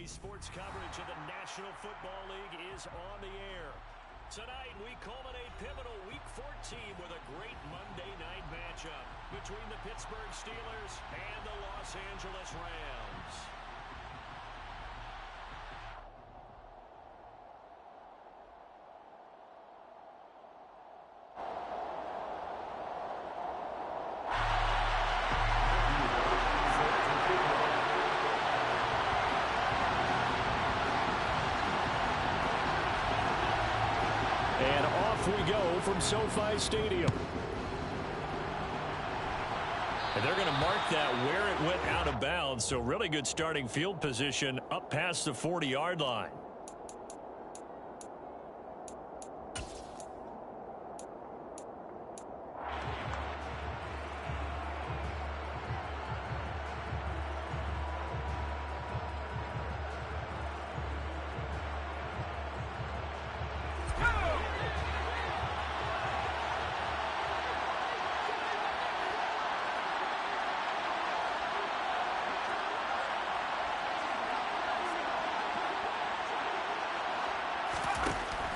Today's sports coverage of the National Football League is on the air. Tonight, we culminate pivotal Week 14 with a great Monday night matchup between the Pittsburgh Steelers and the Los Angeles Rams. And off we go from SoFi Stadium. And they're going to mark that where it went out of bounds. So really good starting field position up past the 40-yard line.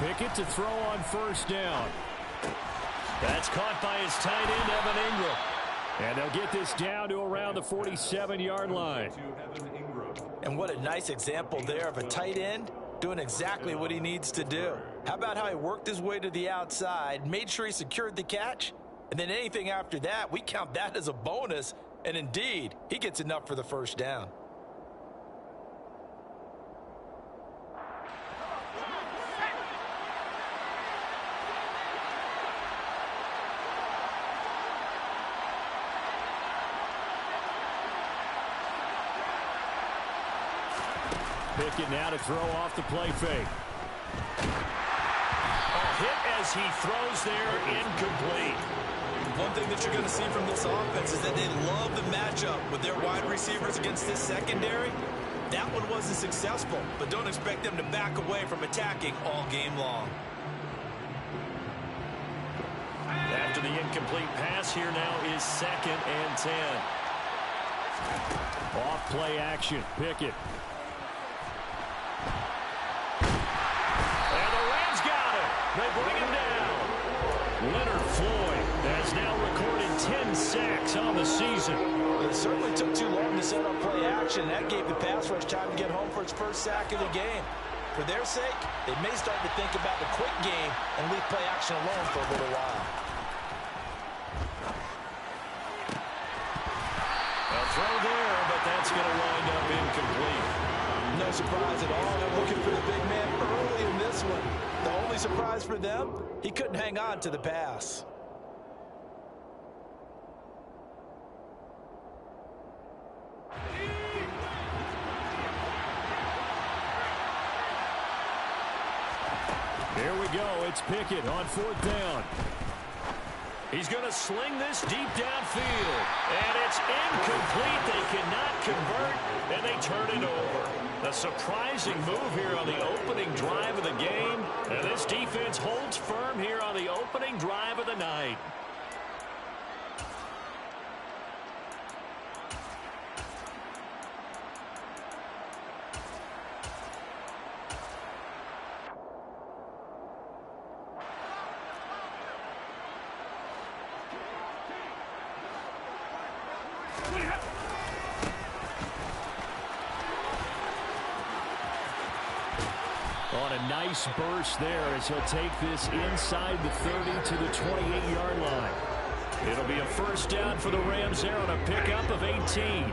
Pickett to throw on first down. That's caught by his tight end, Evan Ingram. And they'll get this down to around the 47-yard line. And what a nice example there of a tight end doing exactly what he needs to do. How about how he worked his way to the outside, made sure he secured the catch, and then anything after that, we count that as a bonus. And indeed, he gets enough for the first down. Pickett now to throw off the play fake. A hit as he throws there, incomplete. One thing that you're going to see from this offense is that they love the matchup with their wide receivers against this secondary. That one wasn't successful, but don't expect them to back away from attacking all game long. After the incomplete pass, here now is 2nd and 10. Off play action, Pickett. They bring him down. Leonard Floyd has now recorded 10 sacks on the season. It certainly took too long to set up play action. That gave the pass rush time to get home for its first sack of the game. For their sake, they may start to think about the quick game and leave play action alone for a little while. A throw there, but that's going to wind up incomplete. No surprise at all. They're looking for the big man early in this one. The only surprise for them, he couldn't hang on to the pass. Here we go. It's Pickett on 4th down. He's going to sling this deep downfield. And it's incomplete. They cannot convert, and they turn it over. A surprising move here on the opening drive of the game. And this defense holds firm here on the opening drive of the night. On a nice burst there as he'll take this inside the 30 to the 28-yard line. It'll be a first down for the Rams there on a pickup of 18.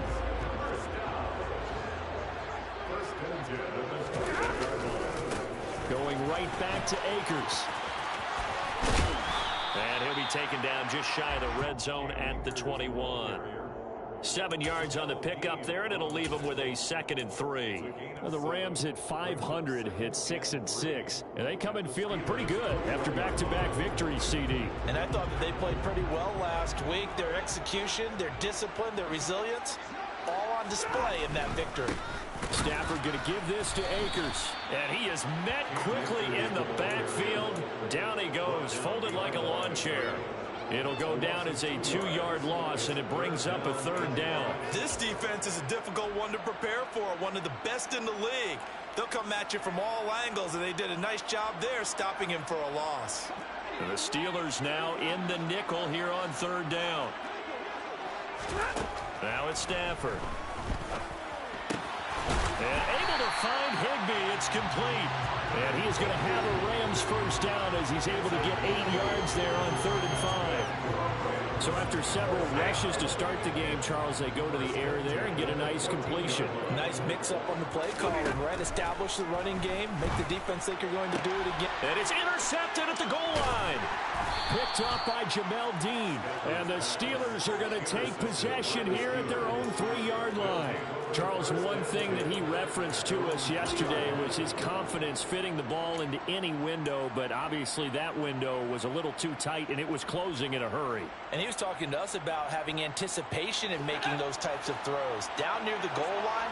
Going right back to Akers. And he'll be taken down just shy of the red zone at the 21. 7 yards on the pickup there, and it'll leave him with a 2nd and 3. Well, the Rams hit 500, hit 6-6, and they come in feeling pretty good after back-to-back victories, CD. And I thought that they played pretty well last week. Their execution, their discipline, their resilience, all on display in that victory. Stafford going to give this to Akers. And he is met quickly in the backfield. Down he goes, folded like a lawn chair. It'll go down as a 2-yard loss, and it brings up a 3rd down. This defense is a difficult one to prepare for, one of the best in the league. They'll come at you from all angles, and they did a nice job there stopping him for a loss. And the Steelers now in the nickel here on 3rd down. Now it's Stafford. And able to find Higbee. It's complete. And he is going to have a Rams 1st down as he's able to get 8 yards there on 3rd and 5. So after several rushes to start the game, Charles, they go to the air there and get a nice completion. Nice mix-up on the play call. Right, establish the running game, make the defense think you're going to do it again. And it's intercepted at the goal line. Picked up by Jamel Dean. And the Steelers are going to take possession here at their own 3-yard line. Charles, one thing that he referenced to us yesterday was his confidence fitting the ball into any window, but obviously that window was a little too tight, and it was closing in a hurry. And he was talking to us about having anticipation in making those types of throws. Down near the goal line,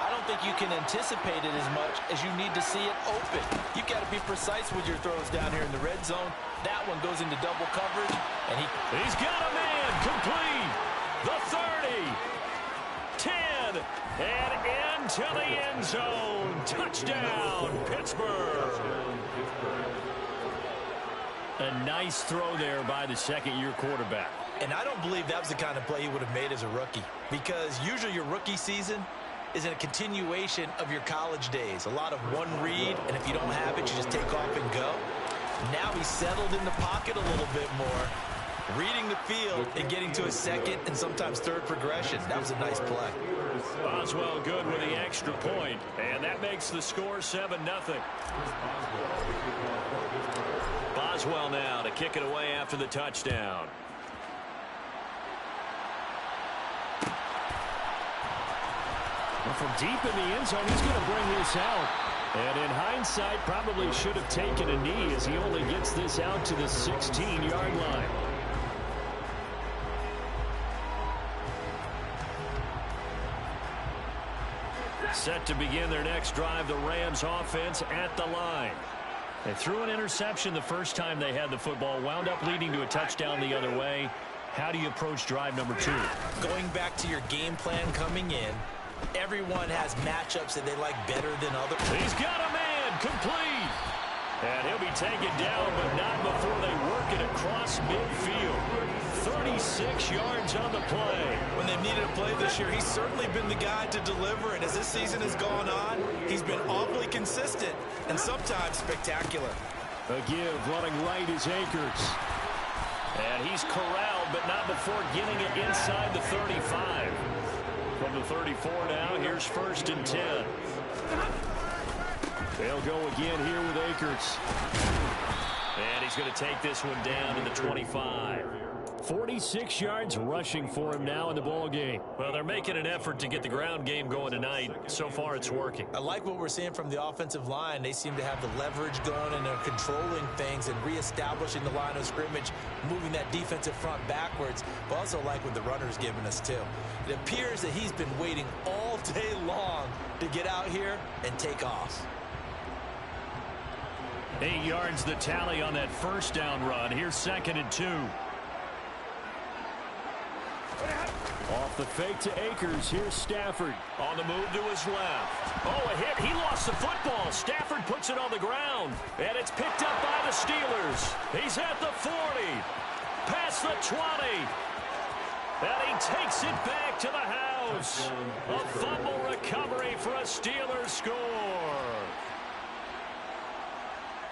I don't think you can anticipate it as much as you need to see it open. You've got to be precise with your throws down here in the red zone. That one goes into double coverage, and he's got a man complete. The 30, 10, and into the end zone. Touchdown, Pittsburgh. A nice throw there by the second-year quarterback. And I don't believe that was the kind of play he would have made as a rookie, because usually your rookie season is a continuation of your college days. A lot of one read, and if you don't have it, you just take off and go. Now he's settled in the pocket a little bit more, reading the field and getting to a second and sometimes third progression. That was a nice play. Boswell good with the extra point, and that makes the score 7-0. Boswell now to kick it away after the touchdown. Well, from deep in the end zone, he's going to bring this out. And in hindsight, probably should have taken a knee as he only gets this out to the 16-yard line. Set to begin their next drive, the Rams offense at the line. They threw an interception the first time they had the football, wound up leading to a touchdown the other way. How do you approach drive number 2? Going back to your game plan coming in, everyone has matchups that they like better than others. He's got a man complete. And he'll be taken down, but not before they work it across midfield. 36 yards on the play. When they've needed a play this year, he's certainly been the guy to deliver. And as this season has gone on, he's been awfully consistent and sometimes spectacular. A give running right is Akers. And he's corralled, but not before getting it inside the 35. From the 34 now, here's 1st and 10. They'll go again here with Akers. And he's going to take this one down to the 25. 46 yards rushing for him now in the ball game. Well, they're making an effort to get the ground game going tonight. So far, it's working. I like what we're seeing from the offensive line. They seem to have the leverage going, and they're controlling things and reestablishing the line of scrimmage, moving that defensive front backwards. But also like what the runner's giving us, too. It appears that he's been waiting all day long to get out here and take off. 8 yards the tally on that 1st down run. Here's 2nd and 2. Off the fake to Akers. Here's Stafford. On the move to his left. Oh, a hit. He lost the football. Stafford puts it on the ground. And it's picked up by the Steelers. He's at the 40. Past the 20. And he takes it back to the house. A fumble recovery for a Steelers score.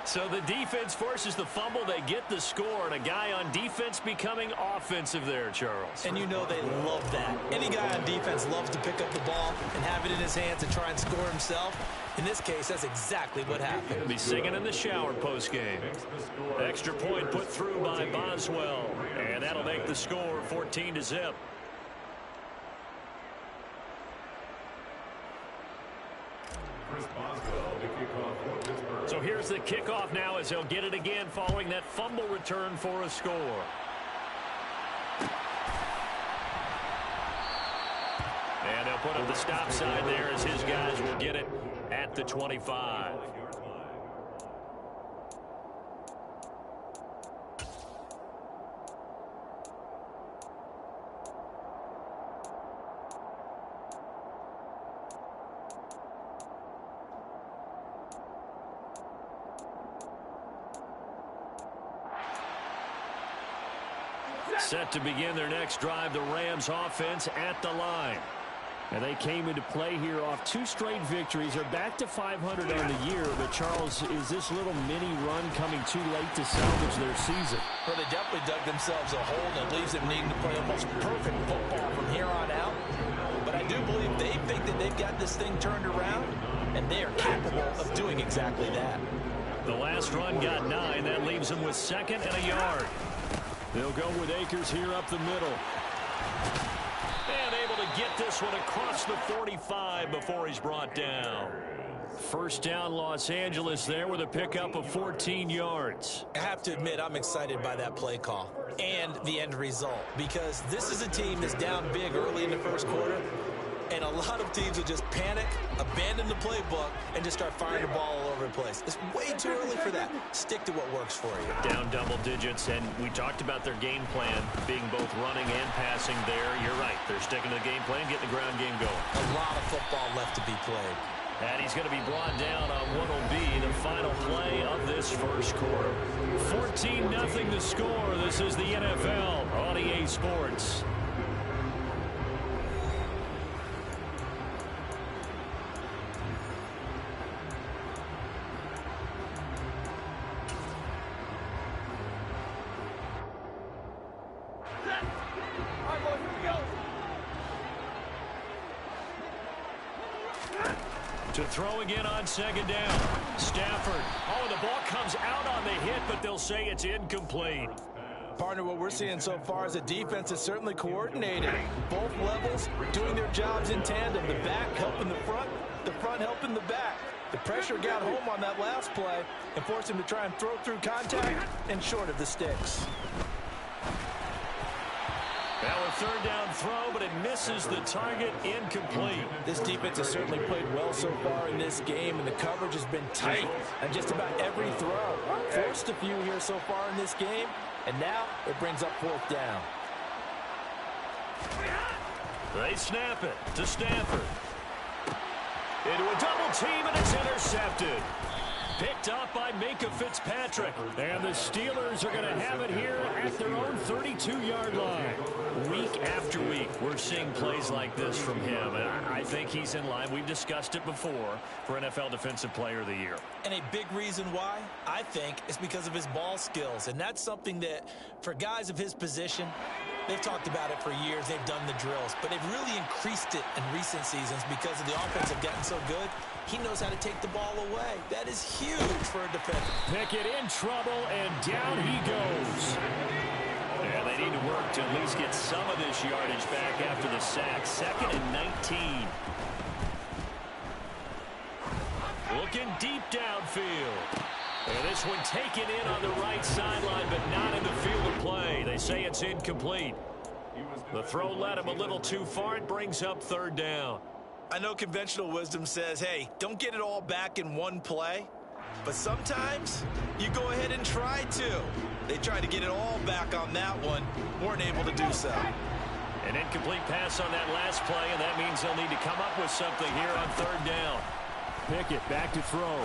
So the defense forces the fumble. They get the score, and a guy on defense becoming offensive there, Charles. And you know they love that. Any guy on defense loves to pick up the ball and have it in his hands and try and score himself. In this case, that's exactly what happened. He'll be singing in the shower post-game. Extra point put through by Boswell, and that'll make the score 14-0. So here's the kickoff now as they'll get it again following that fumble return for a score. And they'll put up the stop sign there as his guys will get it at the 25. Set to begin their next drive, the Rams offense at the line. And they came into play here off 2 straight victories. They're back to 500 on the year. But, Charles, is this little mini run coming too late to salvage their season? Well, they definitely dug themselves a hole, and it leaves them needing to play almost perfect football from here on out. But I do believe they think that they've got this thing turned around, and they are capable of doing exactly that. The last run got 9. That leaves them with 2nd and a yard. They'll go with Akers here up the middle. And able to get this one across the 45 before he's brought down. First down, Los Angeles there with a pickup of 14 yards. I have to admit, I'm excited by that play call and the end result, because this is a team that's down big early in the first quarter, and a lot of teams will just panic, abandon the playbook, and just start firing the ball all over the place. It's way too early for that. Stick to what works for you. Down double digits, and we talked about their game plan being both running and passing there. You're right. They're sticking to the game plan, getting the ground game going. A lot of football left to be played. And he's going to be brought down on what will be the final play of this first quarter. 14-0 the score. This is the NFL on EA Sports. To throw again on 2nd down. Stafford. Oh, the ball comes out on the hit, but they'll say it's incomplete. Partner, what we're seeing so far is the defense is certainly coordinated. Both levels doing their jobs in tandem. The back helping the front helping the back. The pressure got home on that last play and forced him to try and throw through contact and short of the sticks. Now a 3rd down throw, but it misses the target, incomplete. This defense has certainly played well so far in this game, and the coverage has been tight on just about every throw. Forced a few here so far in this game, and now it brings up 4th down. They snap it to Stafford. Into a double team, and it's intercepted. Picked up by Minka Fitzpatrick. And the Steelers are going to have it here at their own 32-yard line. Week after week, we're seeing plays like this from him. And I think he's in line. We've discussed it before for NFL Defensive Player of the Year. And a big reason why, I think, is because of his ball skills. And that's something that, for guys of his position, they've talked about it for years. They've done the drills. But they've really increased it in recent seasons because of the offense have gotten so good. He knows how to take the ball away. That is huge for a defender. Pickett in trouble, and down he goes. And they need to work to at least get some of this yardage back after the sack. 2nd and 19. Looking deep downfield. And this one taken in on the right sideline, but not in the field of play. They say it's incomplete. The throw led him a little too far. It brings up 3rd down. I know conventional wisdom says, hey, don't get it all back in one play. But sometimes you go ahead and try to. They tried to get it all back on that one. Weren't able to do so. An incomplete pass on that last play, and that means they'll need to come up with something here on 3rd down. Pickett back to throw.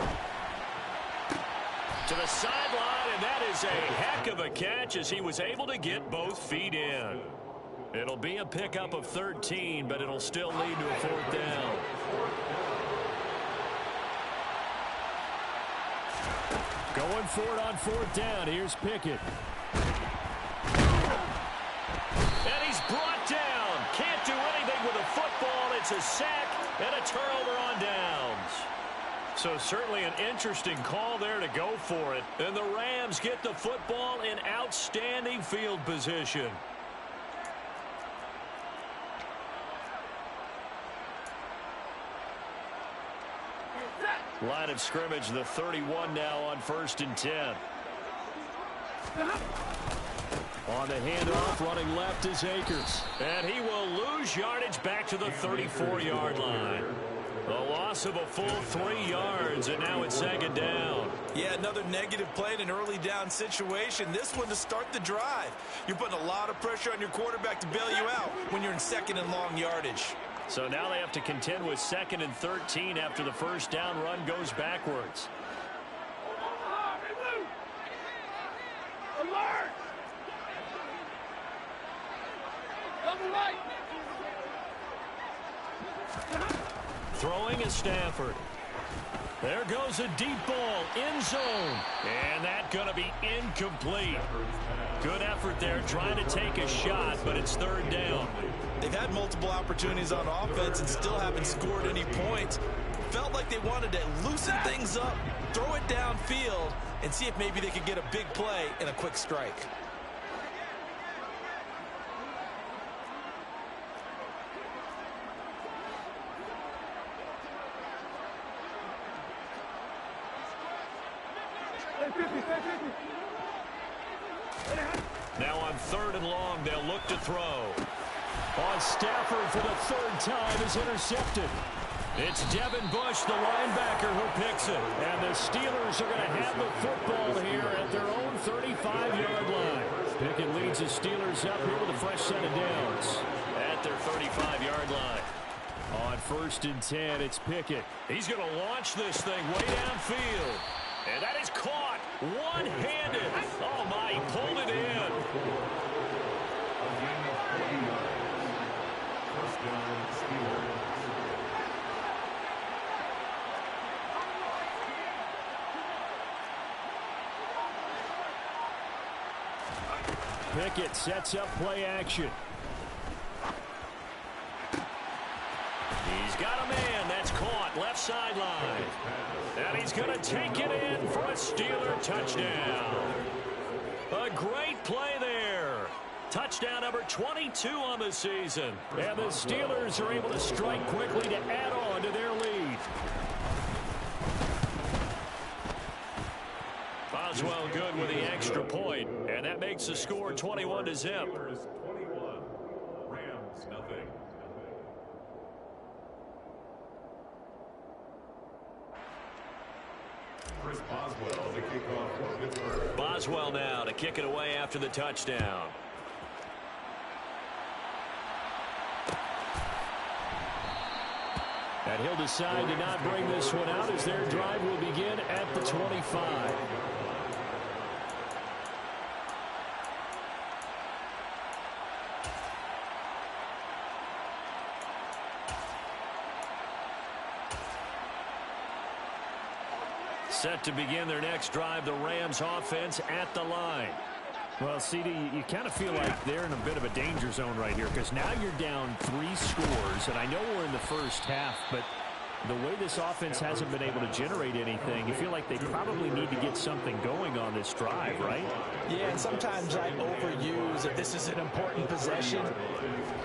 To the sideline, and that is a heck of a catch as he was able to get both feet in. It'll be a pickup of 13, but it'll still lead to a 4th down. Going for it on 4th down. Here's Pickett. And he's brought down. Can't do anything with a football. It's a sack and a turnover on downs. So certainly an interesting call there to go for it. And the Rams get the football in outstanding field position. Line of scrimmage, the 31 now on 1st and 10. On the handoff, running left is Akers. And he will lose yardage back to the 34-yard line. A loss of a full 3 yards, and now it's 2nd down. Yeah, another negative play in an early down situation. This one to start the drive. You're putting a lot of pressure on your quarterback to bail you out when you're in 2nd and long yardage. So now they have to contend with 2nd and 13 after the first down run goes backwards. Throwing is Stafford. There goes a deep ball, end zone. And that's going to be incomplete. Good effort there trying to take a shot, but it's third down. They've had multiple opportunities on offense and still haven't scored any points. Felt like they wanted to loosen things up, throw it downfield, and see if maybe they could get a big play and a quick strike. Now on third and long, they'll look to throw. On Stafford for the third time is intercepted. It's Devin Bush, the linebacker, who picks it. And the Steelers are going to have the football here at their own 35-yard line. Pickett leads the Steelers up here with a fresh set of downs at their 35-yard line. On first and 10, it's Pickett. He's going to launch this thing way downfield. And that is caught one-handed. Oh, my, he pulled it in. Pickett sets up play action. He's got a man. That's caught left sideline. And he's going to take it in for a Steeler touchdown. A great play there. Touchdown number 22 on the season. And the Steelers are able to strike quickly to add on to their lead. Boswell good with the extra point, and that makes the score 21-0. Rams nothing. Chris Boswell to kick off for Pittsburgh. Boswell now to kick it away after the touchdown. And he'll decide to not bring this one out as their drive will begin at the 25. Set to begin their next drive, the Rams offense at the line. Well, CD, you kind of feel like they're in a bit of a danger zone right here because now you're down 3 scores, and I know we're in the first half, but the way this offense hasn't been able to generate anything, you feel like they probably need to get something going on this drive, right? Yeah, and sometimes I overuse that this is an important possession,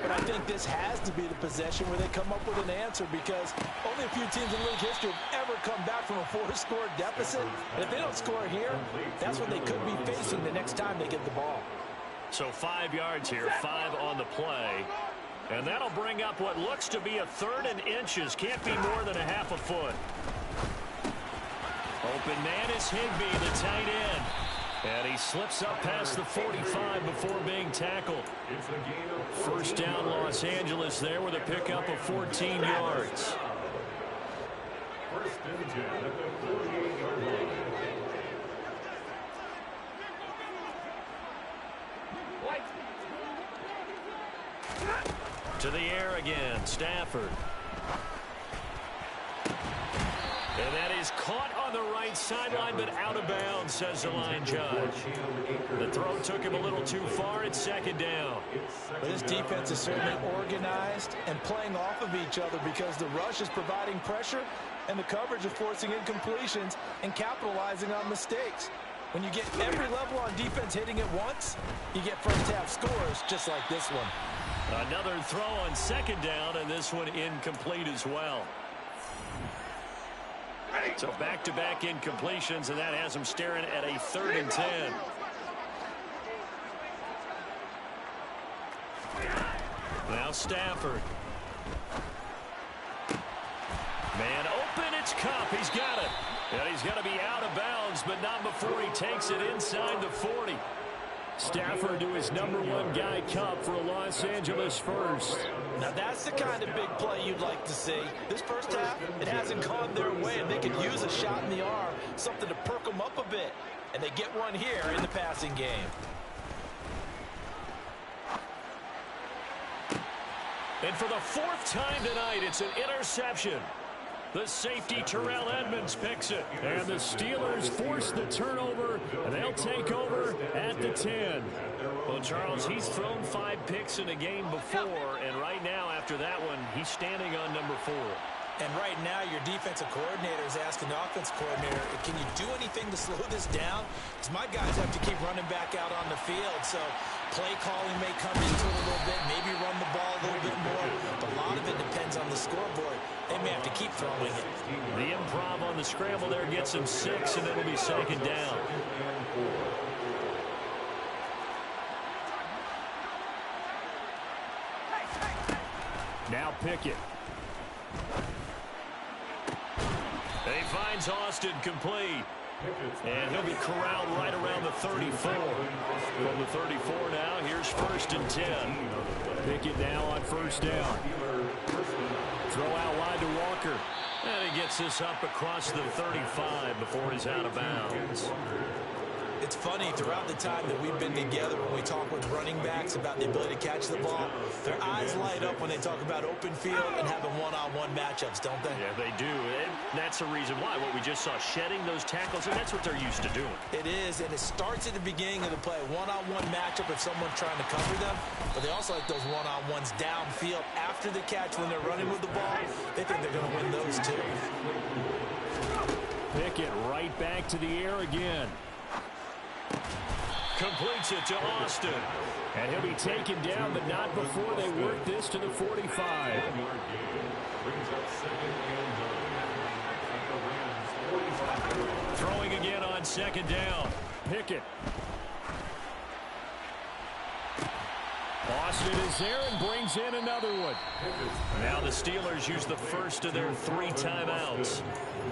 but I think this has to be the possession where they come up with an answer because only a few teams in league history have ever come back from a 4-score deficit. And if they don't score here, that's what they could be facing the next time they get the ball. So 5 yards here, 5 on the play. And that'll bring up what looks to be a third and inches. Can't be more than a half a foot. Open man is Higbee, the tight end. And he slips up past the 45 before being tackled. First down, Los Angeles there with a pickup of 14 yards. First and 10 at the 48-yard line. To the air again, Stafford. And that is caught on the right sideline, but out of bounds, says the line judge. The throw took him a little too far. It's second down. But this defense is certainly organized and playing off of each other because the rush is providing pressure and the coverage is forcing incompletions and capitalizing on mistakes. When you get every level on defense hitting it once, you get first-half scores just like this one. Another throw on second down, and this one incomplete as well. So back-to-back incompletions, and that has them staring at a 3rd and 10. Now Stafford. Man open, it's Kupp. He's got it. And he's going to be out of bounds, but not before he takes it inside the 40. Stafford to his #1 guy, Kupp, for a Los Angeles first. Now that's the kind of big play you'd like to see. This first half, it hasn't gone their way, and they could use a shot in the arm, something to perk them up a bit. And they get one here in the passing game. And for the fourth time tonight, it's an interception. The safety, Terrell Edmonds, picks it. And the Steelers force the turnover, and they'll take over at the 10. Well, Charles, he's thrown 5 picks in a game before, and right now, after that one, he's standing on number 4. And right now, your defensive coordinator is asking the offense coordinator, can you do anything to slow this down? Because my guys have to keep running back out on the field. So play calling may come into it a little bit, maybe run the ball a little bit more. But a lot of it depends on the scoreboard. They may have to keep throwing it. The improv on the scramble there gets him 6, and it'll be second down. Now Pickett. He finds Austin complete. And he'll be corralled right around the 34. From the 34 now, here's 1st and 10. Pickett now on 1st down. Throw out wide to Walker. And he gets this up across the 35 before he's out of bounds. It's funny, throughout the time that we've been together, when we talk with running backs about the ability to catch the ball, their eyes light up when they talk about open field and having one-on-one matchups, don't they? Yeah, they do. And that's the reason why. What we just saw, shedding those tackles, and that's what they're used to doing. It is, and it starts at the beginning of the play. One-on-one matchup if someone's trying to cover them, but they also like those one-on-ones downfield after the catch when they're running with the ball. They think they're going to win those too. Pickett right back to the air again. Completes it to Austin. And he'll be taken down, but not before they work this to the 45. Throwing again on 2nd down. Pickett. Austin is there and brings in another one. Now the Steelers use the first of their 3 timeouts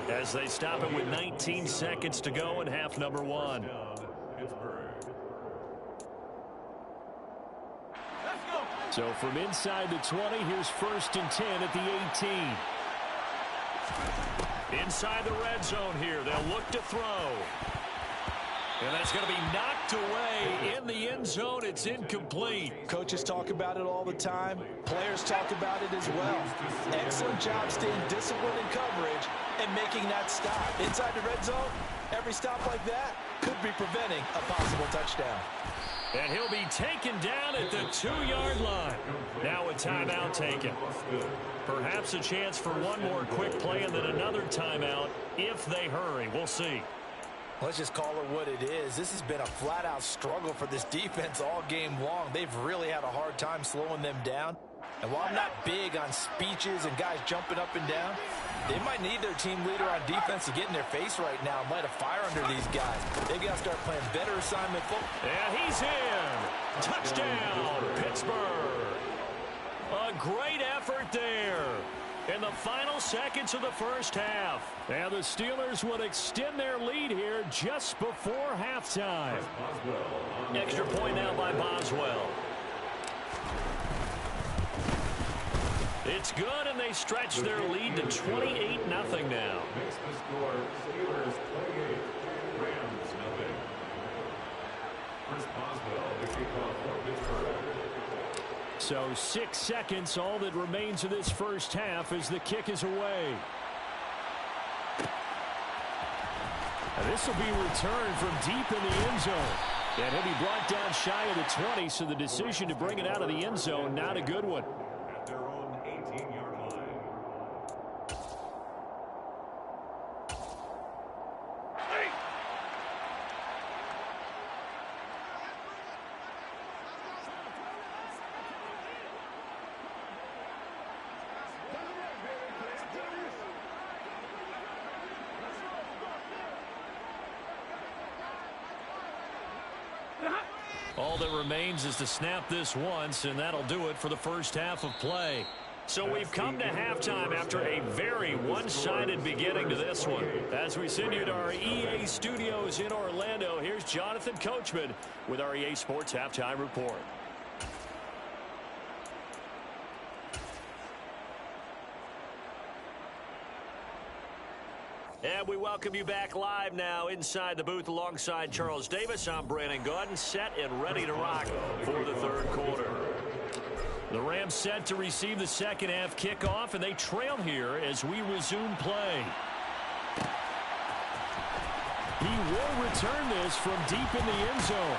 as they stop it with 19 seconds to go in half number 1. So from inside the 20, here's 1st and 10 at the 18. Inside the red zone here, they'll look to throw. And that's going to be knocked away in the end zone. It's incomplete. Coaches talk about it all the time. Players talk about it as well. Excellent job staying disciplined in coverage and making that stop. Inside the red zone, every stop like that could be preventing a possible touchdown. And he'll be taken down at the 2-yard line. Now a timeout taken. Perhaps a chance for one more quick play and then another timeout if they hurry. We'll see. Let's just call it what it is. This has been a flat-out struggle for this defense all game long. They've really had a hard time slowing them down. And while I'm not big on speeches and guys jumping up and down, they might need their team leader on defense to get in their face right now and light a fire under these guys. They've got to start playing better assignment football. And he's in. Touchdown, Pittsburgh. A great effort there in the final seconds of the first half. And the Steelers would extend their lead here just before halftime. Extra point now by Boswell. It's good, and they stretch their lead to 28-0 now. Makes the score Steelers 28, Rams 0. Chris Boswell, the kickoff for Pittsburgh. So 6 seconds, all that remains of this first half as the kick is away. And this will be returned from deep in the end zone. And he'll be brought down shy of the 20, so the decision to bring it out of the end zone, not a good one. At their own 18-yard line. All that remains is to snap this once, and that'll do it for the first half of play. So we've come to halftime after a very one-sided beginning to this one. As we send you to our EA studios in Orlando, here's Jonathan Coachman with our EA Sports Halftime Report. And we welcome you back live now inside the booth alongside Charles Davis. I'm Brandon Gaudin, set and ready to rock for the third quarter. The Rams set to receive the second half kickoff, and they trail here as we resume play. He will return this from deep in the end zone.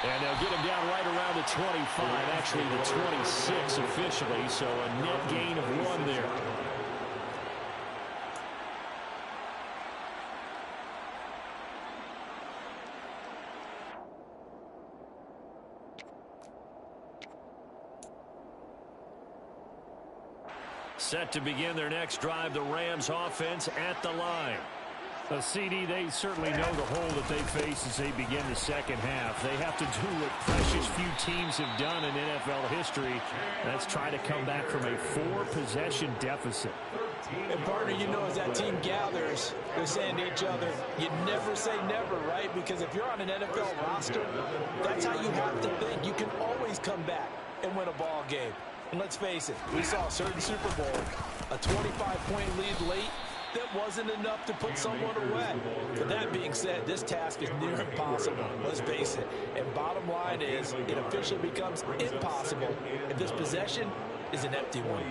And they'll get him down right around the 25, actually the 26 officially, so a net gain of 1 there. Set to begin their next drive, the Rams offense at the line. CD, they certainly know the hole that they face as they begin the second half. They have to do what precious few teams have done in NFL history. That's try to come back from a 4-possession deficit. And partner, you know, as that team gathers, they're saying to each other, you never say never, right? Because if you're on an NFL roster, that's how you have to think. You can always come back and win a ball game. And let's face it, we saw a certain Super Bowl, a 25-point lead late, that wasn't enough to put someone away. But that being said, this task is near impossible, let's face it. And bottom line is, it officially becomes impossible if this possession is an empty one.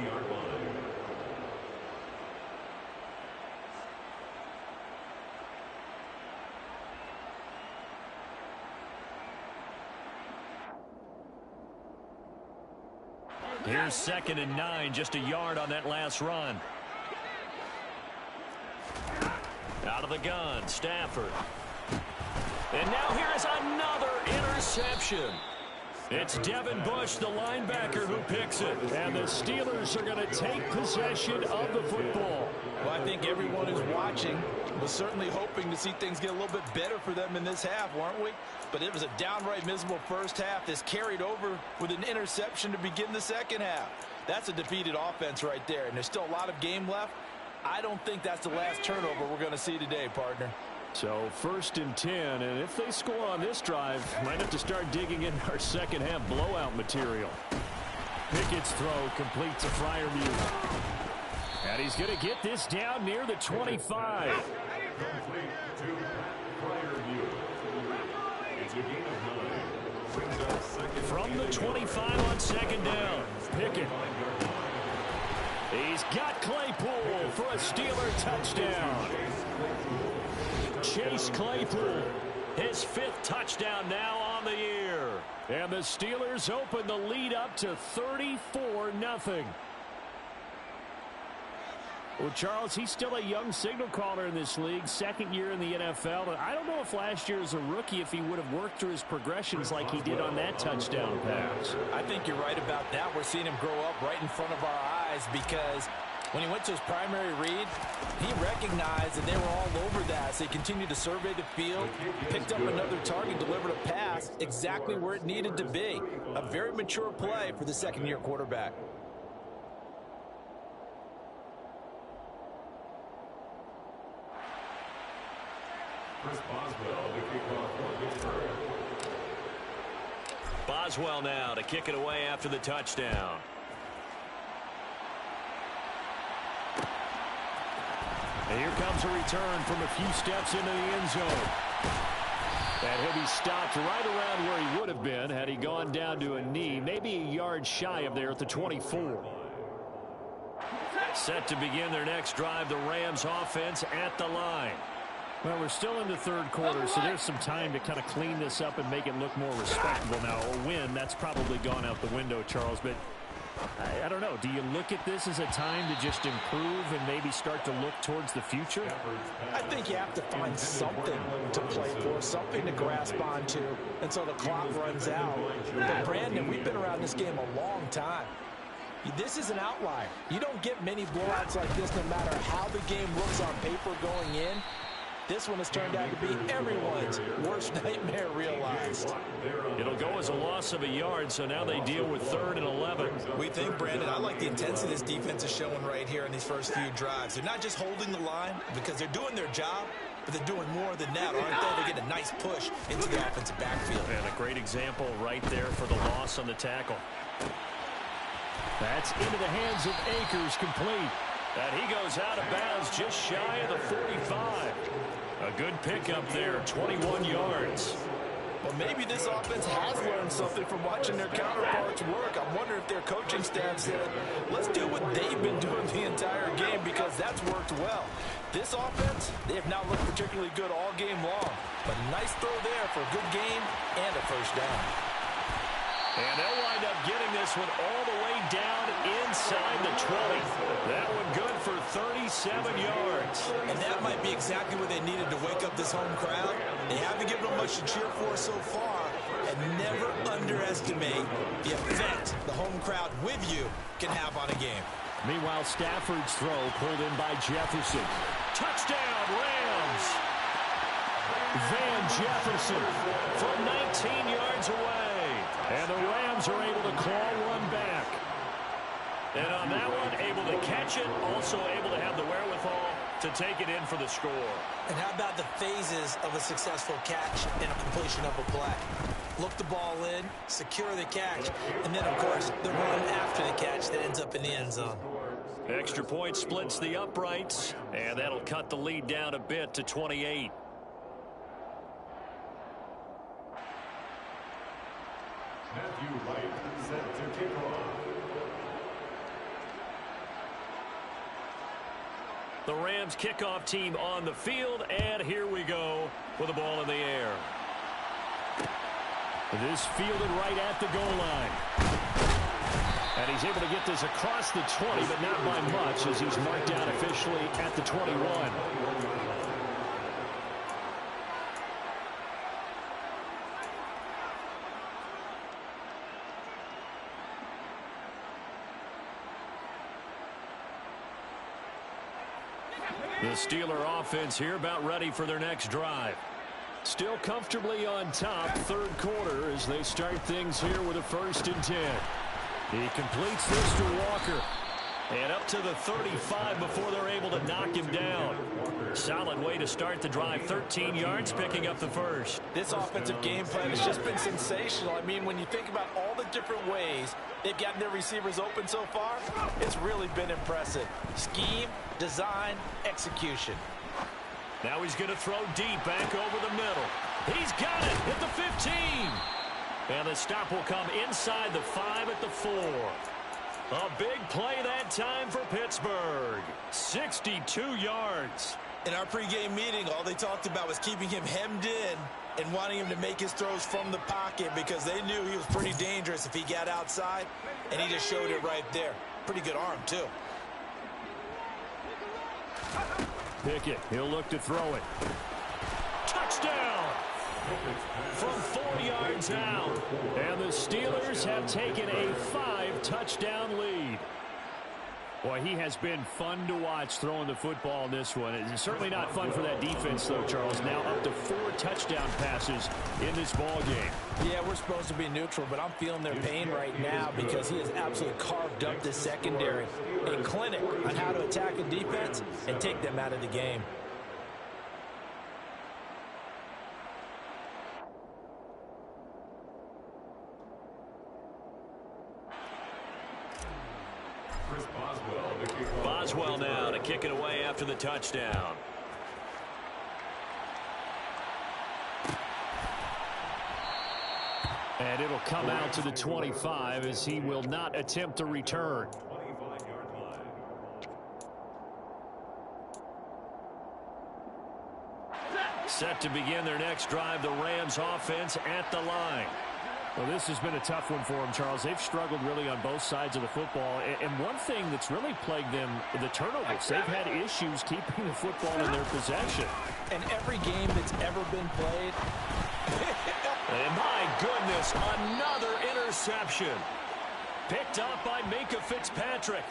Here's 2nd and 9, just a yard on that last run. Out of the gun, Stafford. And now here is another interception. It's Devin Bush, the linebacker, who picks it. And the Steelers are going to take possession of the football. Well, I think everyone who's watching was certainly hoping to see things get a little bit better for them in this half, weren't we? But it was a downright miserable first half. This carried over with an interception to begin the second half. That's a defeated offense right there, and there's still a lot of game left. I don't think that's the last turnover we're going to see today, partner. So 1st and 10, and if they score on this drive, might have to start digging in our second half blowout material. Pickett's throw complete to Freiermuth. And he's going to get this down near the 25. Complete to Freiermuth. It's a gain of 9. Brings up second. From the 25 on 2nd down, Pickett. He's got Claypool for a Steeler touchdown. Chase Claypool, his 5th touchdown now on the year. And the Steelers open the lead up to 34-0. Well, Charles, he's still a young signal caller in this league, 2nd year in the NFL. And I don't know if last year as a rookie, if he would have worked through his progressions like he did on that touchdown pass. I think you're right about that. We're seeing him grow up right in front of our eyes because when he went to his primary read, he recognized that they were all over that. So he continued to survey the field, picked up another target, delivered a pass exactly where it needed to be. A very mature play for the 2nd-year quarterback. Chris Boswell to kick off for Pittsburgh. Boswell now to kick it away after the touchdown. And here comes a return from a few steps into the end zone. And he'll be stopped right around where he would have been had he gone down to a knee, maybe a yard shy of there at the 24. Set to begin their next drive, the Rams offense at the line. Well, we're still in the 3rd quarter, so there's some time to kind of clean this up and make it look more respectable. Now, a win, that's probably gone out the window, Charles, but I don't know. Do you look at this as a time to just improve and maybe start to look towards the future? I think you have to find something to play for, something to grasp onto until the clock runs out. But, Brandon, we've been around this game a long time. This is an outlier. You don't get many blowouts like this no matter how the game looks on paper going in. This one has turned out to be everyone's worst nightmare realized. It'll go as a loss of a yard, so now they deal with 3rd and 11. We think, Brandon, I like the intensity this defense is showing right here in these first few drives. They're not just holding the line because they're doing their job, but they're doing more than that, aren't they? They're getting a nice push into the offensive backfield. And a great example right there for the loss on the tackle. That's into the hands of Akers, complete. And he goes out of bounds just shy of the 45. A good pickup there, 21 yards. Well, maybe this offense has learned something from watching their counterparts work. I'm wondering if their coaching staff said, let's do what they've been doing the entire game, because that's worked well. This offense, they have not looked particularly good all game long. But a nice throw there for a good gain and a first down. And they'll wind up getting this one all the way down inside the 20. That one good for 37 yards. And that might be exactly what they needed to wake up this home crowd. They haven't given them much to cheer for so far. And never underestimate the effect the home crowd with you can have on a game. Meanwhile, Stafford's throw pulled in by Jefferson. Touchdown, Rams! Van Jefferson from 19 yards away. And the Rams are able to claw one back. And on that one, able to catch it, also able to have the wherewithal to take it in for the score. And how about the phases of a successful catch and a completion of a play? Look the ball in, secure the catch, and then, of course, the run after the catch that ends up in the end zone. Extra point splits the uprights, and that'll cut the lead down a bit to 28. Matthew Wright set to kick off. The Rams kickoff team on the field, and here we go with the ball in the air. This fielded right at the goal line. And he's able to get this across the 20, but not by much, as he's marked down officially at the 21. The Steeler offense here about ready for their next drive. Still comfortably on top, third quarter, as they start things here with a 1st and 10. He completes this to Walker. And up to the 35 before they're able to knock him down. Solid way to start the drive. 13 yards, picking up the first. This offensive game plan has just been sensational. I mean, when you think about all the different ways they've gotten their receivers open so far, it's really been impressive. Scheme, design, execution. Now he's going to throw deep back over the middle. He's got it at the 15. And the stop will come inside the 5 at the 4. A big play that time for Pittsburgh. 62 yards. In our pregame meeting, all they talked about was keeping him hemmed in and wanting him to make his throws from the pocket, because they knew he was pretty dangerous if he got outside, and he just showed it right there. Pretty good arm, too. Pickett, he'll look to throw it. Touchdown! From 4 yards out. And the Steelers have taken a 5-touchdown lead. Boy, he has been fun to watch throwing the football in this one. It's certainly not fun for that defense, though, Charles. Now up to 4 touchdown passes in this ball game. Yeah, we're supposed to be neutral, but I'm feeling their pain right now because he has absolutely carved up this secondary. A clinic on how to attack a defense and take them out of the game. Boswell now to kick it away after the touchdown. And it'll come out to the 25 as he will not attempt to return. Set to begin their next drive, the Rams offense at the line. Well, this has been a tough one for them, Charles. They've struggled really on both sides of the football. And one thing that's really plagued them, the turnovers. They've had issues keeping the football in their possession. And every game that's ever been played. And my goodness, another interception. Picked up by Minka Fitzpatrick.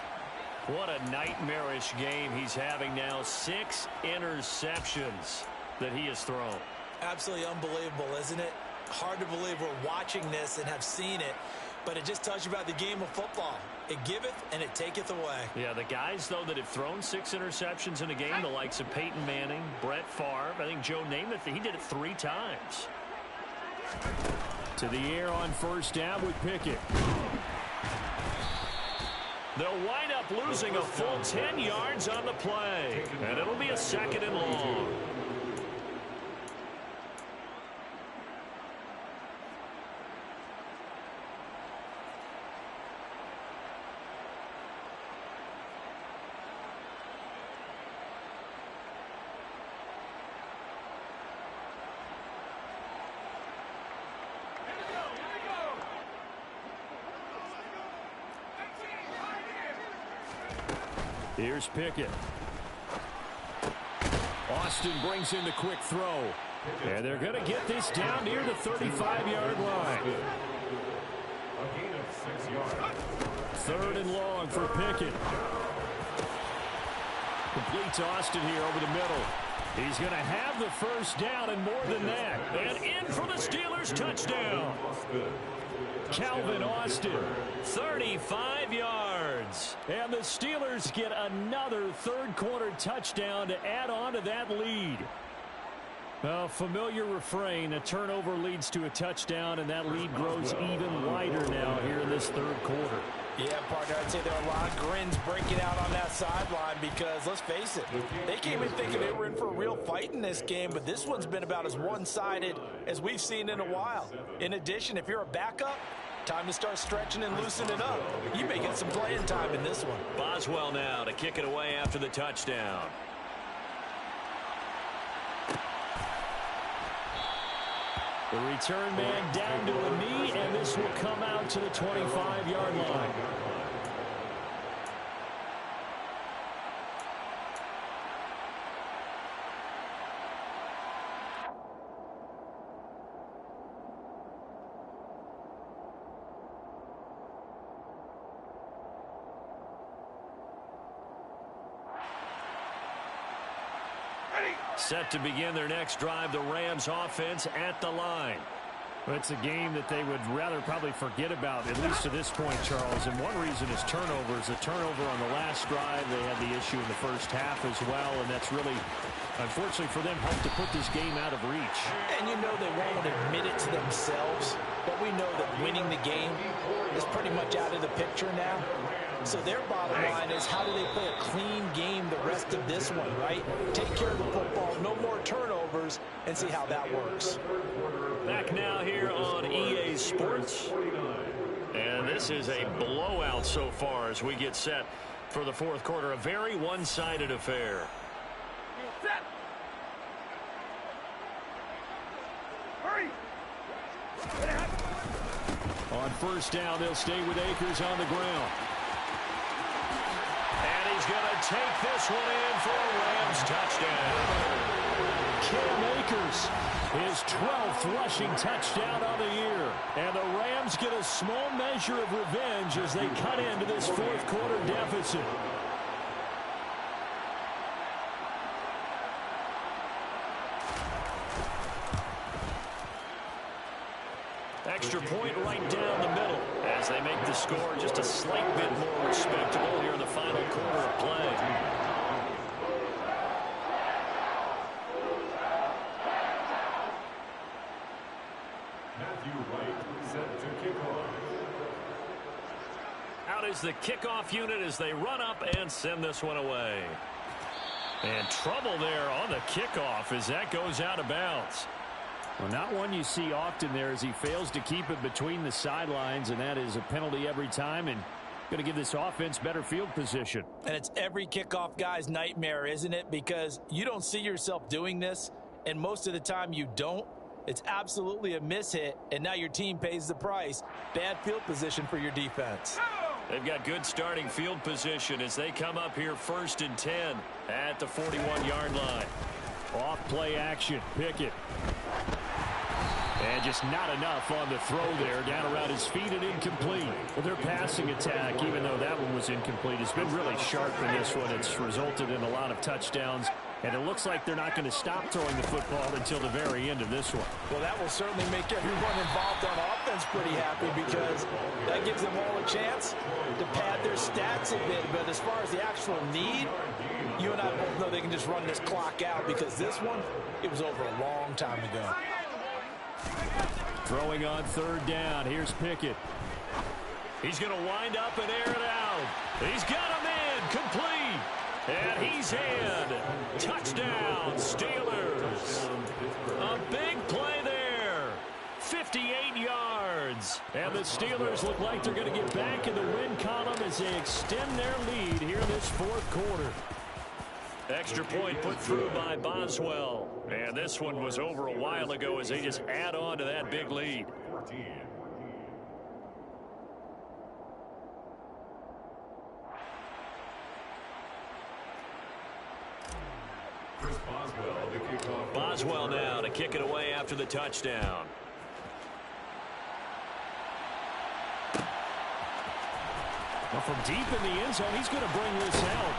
What a nightmarish game he's having now. 6 interceptions that he has thrown. Absolutely unbelievable, isn't it? Hard to believe we're watching this and have seen it, but it just tells you about the game of football. It giveth and it taketh away. Yeah, the guys, though, that have thrown 6 interceptions in a game, the likes of Peyton Manning, Brett Favre, I think Joe Namath, he did it 3 times. To the air on first down with Pickett. They'll wind up losing a full 10 yards on the play, and it'll be a 2nd and long. Here's Pickett. Austin brings in the quick throw. And they're going to get this down near the 35-yard line. A gain of 6 yards. 3rd and long for Pickett. Complete to Austin here over the middle. He's going to have the first down and more than that. And in for the Steelers touchdown. Calvin Austin, 35 yards. And the Steelers get another third-quarter touchdown to add on to that lead. A familiar refrain, a turnover leads to a touchdown, and that lead grows even wider now here in this third quarter. Yeah, partner, I'd say there are a lot of grins breaking out on that sideline because, let's face it, they came in thinking they were in for a real fight in this game, but this one's been about as one-sided as we've seen in a while. In addition, if you're a backup, time to start stretching and loosening up. You may get some playing time in this one. Boswell now to kick it away after the touchdown. The return man down to a knee, and this will come out to the 25-yard line. Set to begin their next drive, the Rams offense at the line. Well, it's a game that they would rather probably forget about, at least to this point, Charles. And one reason is turnovers. A turnover on the last drive. They had the issue in the first half as well, and that's really, unfortunately for them, helped to put this game out of reach. And you know they won't admit it to themselves, but we know that winning the game is pretty much out of the picture now. So their bottom line is, how do they play a clean game the rest of this one, right? Take care of the football, no more turnovers, and see how that works. Back now here on EA Sports. And this is a blowout so far as we get set for the fourth quarter. A very one-sided affair. On first down, they'll stay with Akers on the ground. And he's going to take this one in for a Rams touchdown. Cam Akers, his 12th rushing touchdown on the year. And the Rams get a small measure of revenge as they cut into this fourth quarter deficit. Extra point right down the middle as they make the score just a slight bit more respectable here in the final quarter of play. Matthew Wright set to kick off. Out is the kickoff unit as they run up and send this one away. And trouble there on the kickoff as that goes out of bounds. Well, not one you see often there as he fails to keep it between the sidelines, and that is a penalty every time and going to give this offense better field position. And it's every kickoff guy's nightmare, isn't it? Because you don't see yourself doing this, and most of the time you don't. It's absolutely a mishit, and now your team pays the price. Bad field position for your defense. They've got good starting field position as they come up here 1st and 10 at the 41-yard line. Off play action, Pickett. And just not enough on the throw there, down around his feet and incomplete. Well, their passing attack, even though that one was incomplete, has been really sharp in this one. It's resulted in a lot of touchdowns, and it looks like they're not going to stop throwing the football until the very end of this one. Well, that will certainly make everyone involved on offense pretty happy because that gives them all a chance to pad their stats a bit. But as far as the actual need, you and I both know they can just run this clock out because this one, it was over a long time ago. Throwing on 3rd down. Here's Pickett. He's going to wind up and air it out. He's got him in. Complete. And he's in. Touchdown, Steelers. A big play there. 58 yards. And the Steelers look like they're going to get back in the win column as they extend their lead here in this fourth quarter. Extra point put through by Boswell. And this one was over a while ago as they just add on to that big lead. Boswell now to kick it away after the touchdown. Well, from deep in the end zone, he's going to bring this out.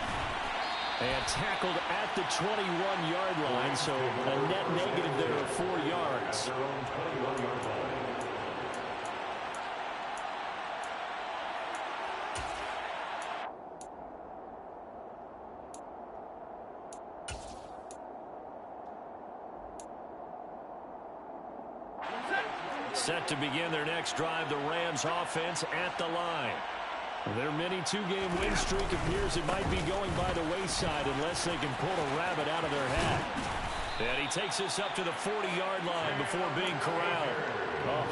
And tackled at the 21-yard line, so a net negative there of 4 yards. Set to begin their next drive, the Rams offense at the line. Their mini two-game win streak appears it might be going by the wayside unless they can pull a rabbit out of their hat. And he takes us up to the 40-yard line before being corralled.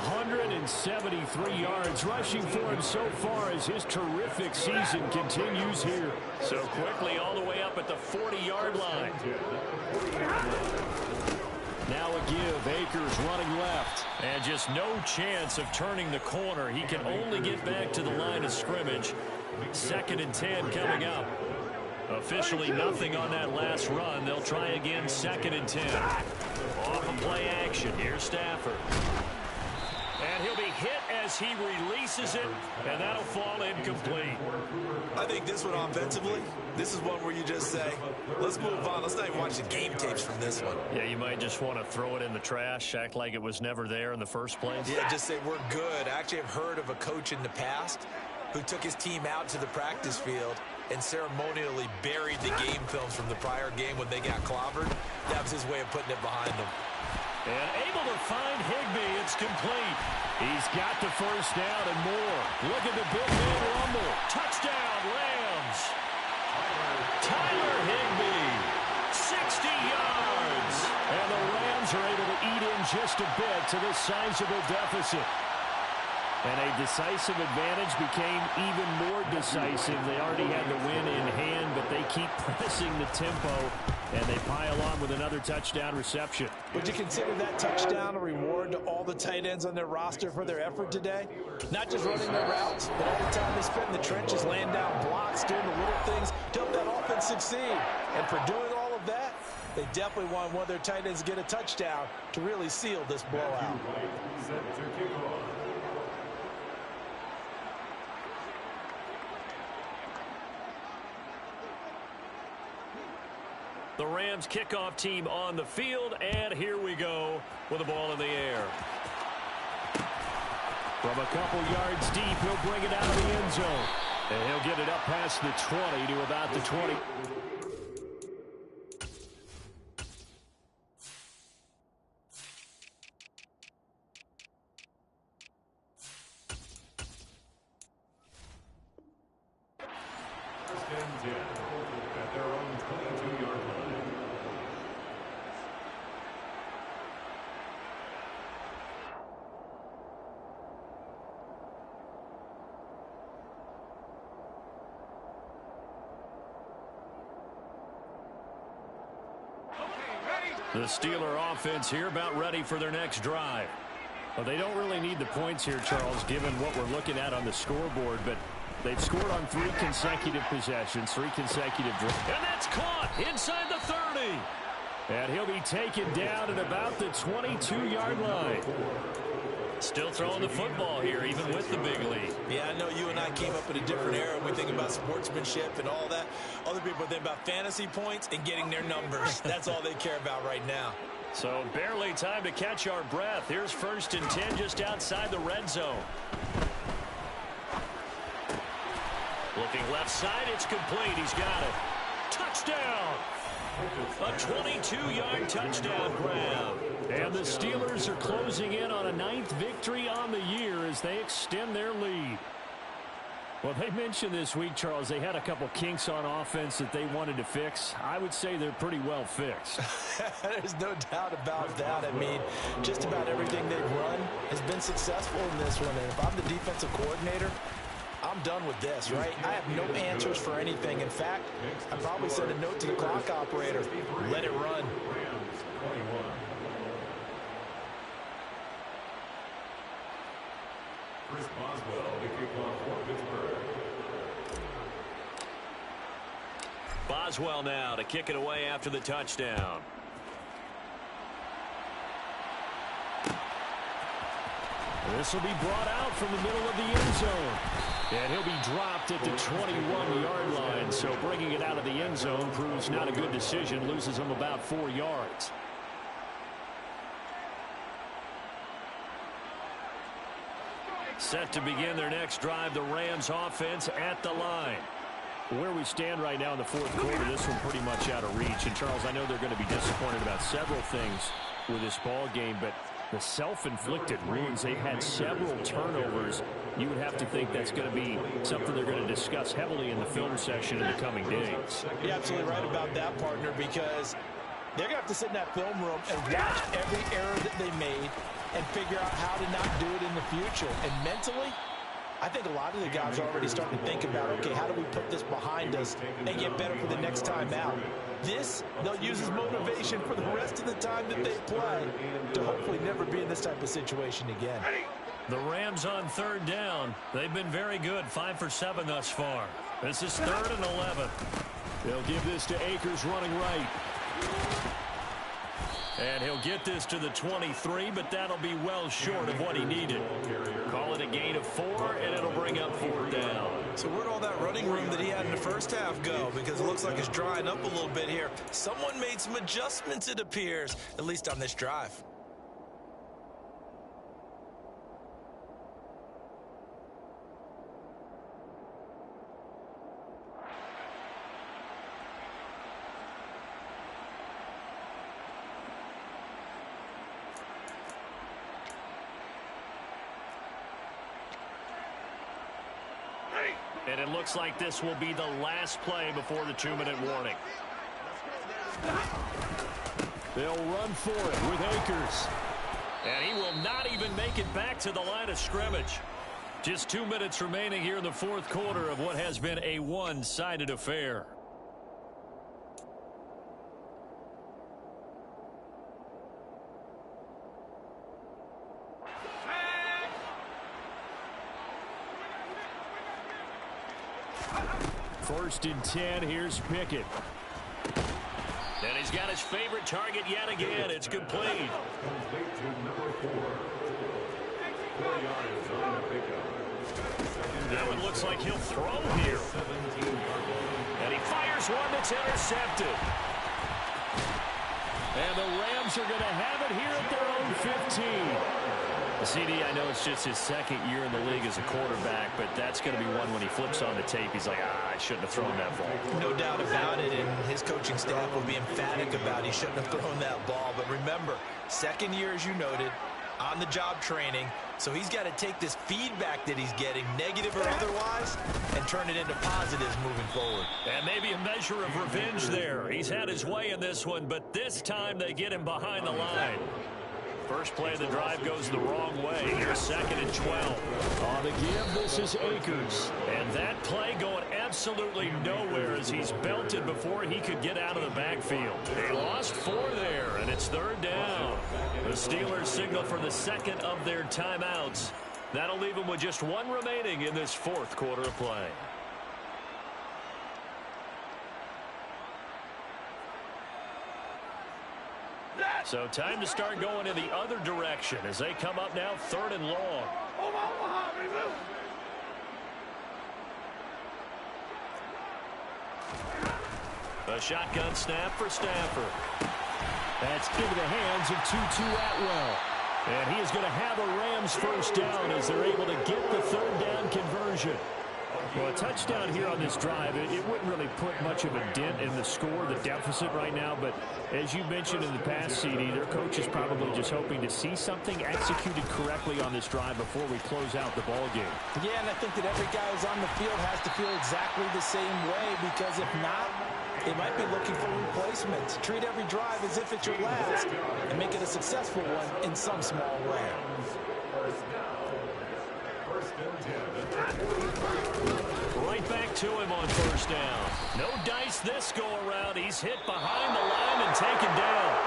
173 yards rushing for him so far as his terrific season continues here. So quickly all the way up at the 40-yard line. Now a give. Akers running left. And just no chance of turning the corner. He can only get back to the line of scrimmage. 2nd and 10 coming up. Officially nothing on that last run. They'll try again 2nd and 10. Off of play action. Here's Stafford. And he'll be hit as he releases it, and that'll fall incomplete. I think this one offensively, this is one where you just say, let's move on. Let's not even watch the game tapes from this one. Yeah, you might just want to throw it in the trash, act like it was never there in the first place. Yeah, just say we're good. I actually have heard of a coach in the past who took his team out to the practice field and ceremonially buried the game films from the prior game when they got clobbered. That was his way of putting it behind them. And able to find Higbee. It's complete. He's got the first down and more. Look at the big man rumble. Touchdown, Rams. Tyler Higbee, 60 yards. And the Rams are able to eat in just a bit to this sizable deficit. And a decisive advantage became even more decisive. They already had the win in hand, but they keep pressing the tempo, and they pile on with another touchdown reception. Would you consider that touchdown a reward to all the tight ends on their roster for their effort today? Not just running their routes, but all the time they spent in the trenches, laying down blocks, doing the little things to help that offense succeed. And for doing all of that, they definitely want one of their tight ends to get a touchdown to really seal this blowout. The Rams kickoff team on the field, and here we go with the ball in the air. From a couple yards deep, he'll bring it out of the end zone. And he'll get it up past the 20 to about the 20. At their own 22-yard line. The Steeler offense here about ready for their next drive. Well, they don't really need the points here, Charles, given what we're looking at on the scoreboard, but they've scored on 3 consecutive possessions, 3 consecutive drives. And that's caught inside the 30. And he'll be taken down at about the 22-yard line. Still throwing the football here, even with the big lead. Yeah, I know you and I came up in a different era when we think about sportsmanship and all that. Other people think about fantasy points and getting their numbers. That's all they care about right now. So barely time to catch our breath. Here's 1st and 10 just outside the red zone. Looking left side, it's complete. He's got it. Touchdown! A 22-yard touchdown grab. And the Steelers are closing in on a 9th victory on the year as they extend their lead. Well, they mentioned this week, Charles, they had a couple kinks on offense that they wanted to fix. I would say they're pretty well fixed. There's no doubt about that. I mean, just about everything they've run has been successful in this one. And if I'm the defensive coordinator, I'm done with this, right? I have no answers for anything. In fact, I'd probably send a note to the clock operator. Let it run. Chris Boswell, the kickoff for Pittsburgh. Boswell now to kick it away after the touchdown. This will be brought out from the middle of the end zone. And he'll be dropped at the 21-yard line. So bringing it out of the end zone proves not a good decision. Loses him about 4 yards. Set to begin their next drive, the Rams offense at the line. Where we stand right now in the fourth quarter, this one pretty much out of reach. And, Charles, I know they're going to be disappointed about several things with this ball game, but the self-inflicted wounds, they've had several turnovers. You would have to think that's going to be something they're going to discuss heavily in the film session in the coming days. You're absolutely right about that, partner, because they're going to have to sit in that film room and watch every error that they made and figure out how to not do it in the future. And mentally, I think a lot of the guys are already starting to think about, okay, how do we put this behind us and get better for the next time out? This, they'll use as motivation for the rest of the time that they play to hopefully never be in this type of situation again. The Rams on third down. They've been very good, 5 for 7 thus far. This is 3rd and 11. They'll give this to Akers running right. And he'll get this to the 23, but that'll be well short of what he needed. Call it a gain of 4, and it'll bring up 4th down. So where'd all that running room that he had in the first half go? Because it looks like it's drying up a little bit here. Someone made some adjustments, it appears, at least on this drive. And it looks like this will be the last play before the 2-minute warning. They'll run for it with Akers. And he will not even make it back to the line of scrimmage. Just 2 minutes remaining here in the fourth quarter of what has been a one-sided affair. First and 10, here's Pickett. And he's got his favorite target yet again. It's complete. Complete to number 4. 4 yards on the pickup. That one looks like he'll throw here. And he fires one that's intercepted. And the Rams are going to have it here at their own 15. CD, I know it's just his second year in the league as a quarterback, but that's going to be one when he flips on the tape. He's like, I shouldn't have thrown that ball. No doubt about it, and his coaching staff will be emphatic about he shouldn't have thrown that ball. But remember, second year, as you noted, on-the-job training, so he's got to take this feedback that he's getting, negative or otherwise, and turn it into positives moving forward. And maybe a measure of revenge there. He's had his way in this one, but this time they get him behind the line. First play of the drive goes the wrong way. Here's 2nd and 12. On the give, this is Akers. And that play going absolutely nowhere as he's belted before he could get out of the backfield. They lost 4 there, and it's 3rd down. The Steelers signal for the second of their timeouts. That'll leave them with just 1 remaining in this fourth quarter of play. So time to start going in the other direction as they come up now 3rd and long. A shotgun snap for Stafford. That's into the hands of Tutu Atwell. And he is going to have a Rams first down as they're able to get the 3rd down conversion. Well, a touchdown here on this drive, it wouldn't really put much of a dent in the score, the deficit right now. But as you mentioned in the past, CD, their coach is probably just hoping to see something executed correctly on this drive before we close out the ball game. Yeah, and I think that every guy who's on the field has to feel exactly the same way, because if not, they might be looking for replacements. Treat every drive as if it's your last and make it a successful one in some small way. Right back to him on first down. No dice this go around. He's hit behind the line and taken down.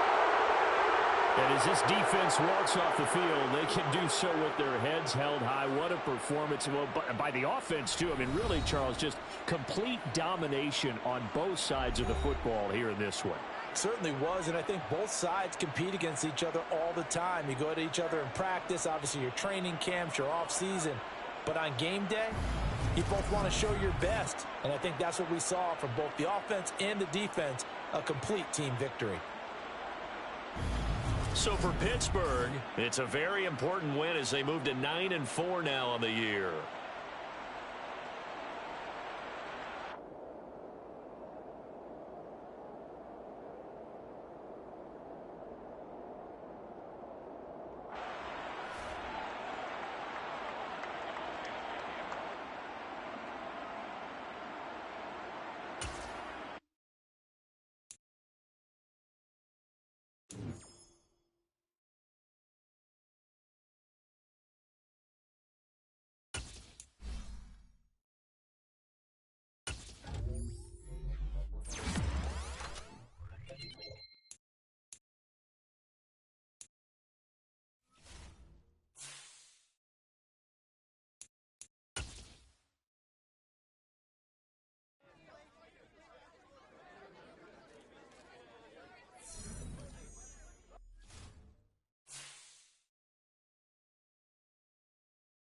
And as this defense walks off the field, they can do so with their heads held high. What a performance. Well, by the offense, too. I mean, really, Charles, just complete domination on both sides of the football here in this one. Certainly was, and I think both sides compete against each other all the time. You go at each other in practice, obviously your training camps, your off-season. But on game day, you both want to show your best. And I think that's what we saw from both the offense and the defense, a complete team victory. So for Pittsburgh, it's a very important win as they move to 9-4 now on the year.